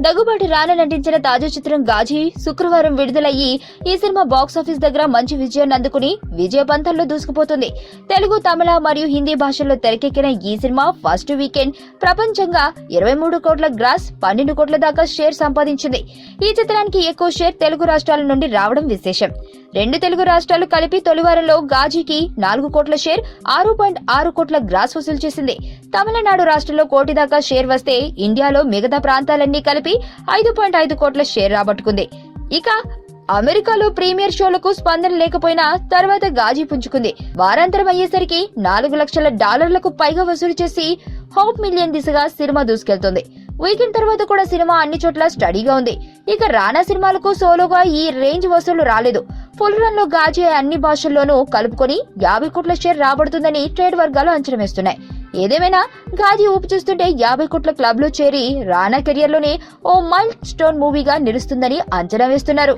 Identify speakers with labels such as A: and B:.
A: దగ్గుబాటి రానా నటించిన తాజా చిత్రం గాజీ శుక్రవారం విడుదలయ్యి ఈ సినిమా బాక్సాఫీస్ దగ్గర మంచి విజయాన్ని అందుకుని విజయ పంథంలో దూసుకుపోతుంది. తెలుగు, తమిళ మరియు హిందీ భాషల్లో తెరకెక్కిన ఈ సినిమా ఫస్ట్ వీకెండ్ ప్రపంచంగా 23 కోట్ల గ్రాస్, 12 కోట్ల దాకా షేర్ సంపాదించింది. ఈ చిత్రానికి ఎక్కువ షేర్ తెలుగు రాష్ట్రాల నుండి రావడం విశేషం. 2 తెలుగు రాష్ట్రాలు కలిపి తొలి వారంలో గాజీకి 4 కోట్ల షేర్, 6.6 కోట్ల గ్రాస్ వసూలు చేసింది. తమిళనాడు రాష్ట్రంలో కోటి దాకా షేర్ వస్తే ఇండియాలో మిగతా ప్రాంతాలన్నీ కలిపి 5.5 కోట్ల షేర్ రాబట్టుకుంది. ఇక అమెరికాలో ప్రీమియర్ షోలకు స్పందన లేకపోయినా తర్వాత గాజీ పుంజుకుంది. వారాంతరం అయ్యేసరికి $4 లక్షల పైగా వసూలు చేసి హాఫ్ మిలియన్ దిశగా సినిమా దూసుకెళ్తుంది. వీకెండ్ తర్వాత కూడా సినిమా అన్ని చోట్ల స్టడీగా ఉంది. ఇక రానా సినిమాలకు సోలోగా ఈ రేంజ్ వసూలు రాలేదు. ఫుల్ రన్ లో గాజీ అన్ని భాషల్లోనూ కలుపుకొని 50 కోట్ల షేర్ రాబడుతుందని ట్రేడ్ వర్గాలు అంచనా వేస్తున్నాయి. ఏదేమైనా గాజీ ఊపు చూస్తుంటే 50 కోట్ల క్లబ్ లో చేరి రానా కెరియర్ లోనే ఓ మైల్ స్టోన్ మూవీగా నిలుస్తుందని అంచనా వేస్తున్నారు.